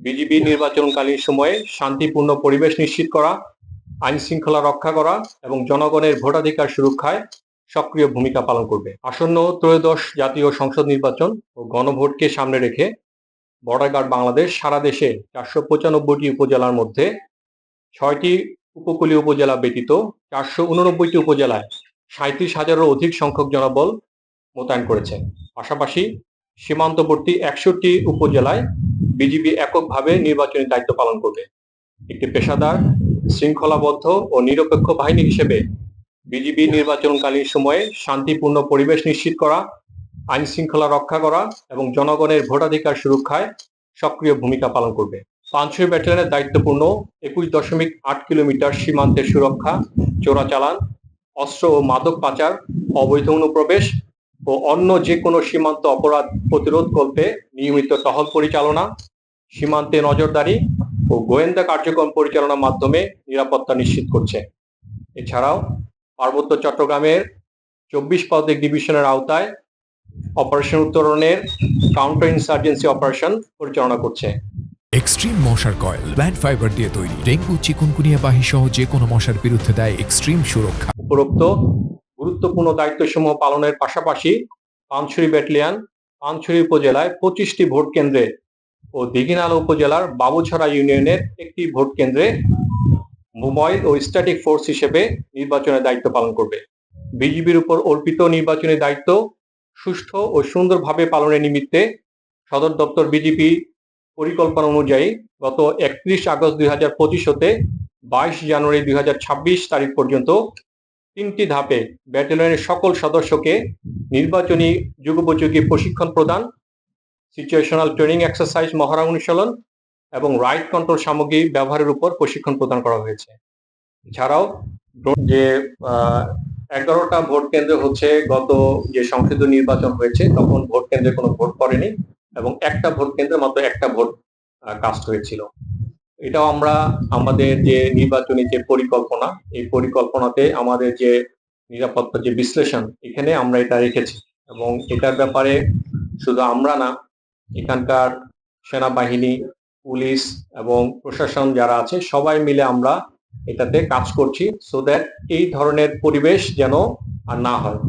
BGB নির্বাচনকালীন সময়ে শান্তিপূর্ণ পরিবেশ নিশ্চিত করা, আইন শৃঙ্খলা রক্ষা করা এবং জনগণের ভোটাধিকার সুরক্ষায় সক্রিয় ভূমিকা পালন করবে। আসন্ন ত্রয়োদশ জাতীয় সংসদ নির্বাচন ও গণভোটকে সামনে রেখে বর্ডার গার্ড বাংলাদেশ সারা দেশে 495টি উপজেলার মধ্যে 6টি উপকূলীয় উপজেলা ব্যতীত 489টি উপজেলায় 37,000-এরও অধিক সংখ্যক জনবল মোতায়েন করেছে। পাশাপাশি সীমান্তবর্তী 61টি উপজেলায় বিজিবি এককভাবে নির্বাচনী দায়িত্ব পালন করবে। একটি পেশাদার, শৃঙ্খলাবদ্ধ ও নিরপেক্ষ বাহিনী হিসেবে বিজিবি নির্বাচনকালীন সময়ে শান্তিপূর্ণ পরিবেশ নিশ্চিত করা, আইন শৃঙ্খলা রক্ষা করা এবং জনগণের ভোটাধিকার সুরক্ষায় সক্রিয় ভূমিকা পালন করবে। পানছড়ি ব্যাটালিয়নের দায়িত্বপূর্ণ 21.8 কিলোমিটার সীমান্তের সুরক্ষা, চোরাচালান, অস্ত্র ও মাদক পাচার, অবৈধ অনুপ্রবেশ ও অন্য যে কোনো সীমান্ত অপরাধ প্রতিরোধকল্পে নিয়মিত টহল পরিচালনা, সীমান্তে নজরদারি ও গোয়েন্দা কার্যক্রম পরিচালনার মাধ্যমে নিরাপত্তা নিশ্চিত করছে। এছাড়াও পার্বত্য চট্টগ্রামের 24 পদেক ডিভিশনের আওতায় অপারেশন উত্তরণের কাউন্টার ইনসার্জেন্সি অপারেশন পরিচালনা করছে। এক্সট্রিম মশার কয়েল প্ল্যান্ট ফাইবার দিয়ে তৈরি, ডেঙ্গু, চিকুনগুনিয়া বাহি সহ যে কোনো মশার বিরুদ্ধে দেয় এক্সট্রিম সুরক্ষা। উপরোক্ত গুরুত্বপূর্ণ দায়িত্বসমূহ পালনের পাশাপাশি পানছড়ি ব্যাটালিয়ন পানছড়ি উপজেলায় 25টি ভোট কেন্দ্রে ও দীঘিনালা উপজেলার বাবুছড়া ইউনিয়নের একটি ভোট কেন্দ্রে মোবাইল ও স্ট্যাটিক ফোর্স হিসেবে নির্বাচনের দায়িত্ব পালন করবে। বিজিবির উপর অর্পিত নির্বাচনী দায়িত্ব সুষ্ঠু ও সুন্দরভাবে পালনের নিমিত্তে সদর দপ্তর বিজিবি পরিকল্পনা অনুযায়ী গত 31 আগস্ট 2025 হতে 22 জানুয়ারি 2026 তারিখ পর্যন্ত 3টি ধাপে ব্যাটালিয়নের সকল সদস্যকে নির্বাচনী যুগোপযোগী প্রশিক্ষণ প্রদান, সিচুয়েশনাল ট্রেনিং এক্সারসাইজ মহড়া অনুশীলন এবং রাইট কন্ট্রোল সামগ্রী ব্যবহারের উপর প্রশিক্ষণ প্রদান করা হয়েছে। এছাড়াও যে 11টা ভোট কেন্দ্র হচ্ছে গত যে সংসদীয় নির্বাচন হয়েছে তখন ভোট কেন্দ্রে কোনো ভোট পড়েনি এবং একটা ভোট কেন্দ্রে মাত্র একটা ভোট কাস্ট হয়েছিল। এটাও আমরা আমাদের যে নির্বাচনী যে পরিকল্পনা, এই পরিকল্পনাতে আমাদের যে নিরাপত্তা যে বিশ্লেষণ এখানে আমরা এটা রেখেছি এবং এটার ব্যাপারে শুধু আমরা না, এখানকার সেনাবাহিনী, পুলিশ এবং প্রশাসন যারা আছে সবাই মিলে আমরা এটাতে কাজ করছি সো দ্যাট এই ধরনের পরিবেশ যেন আর না হয়।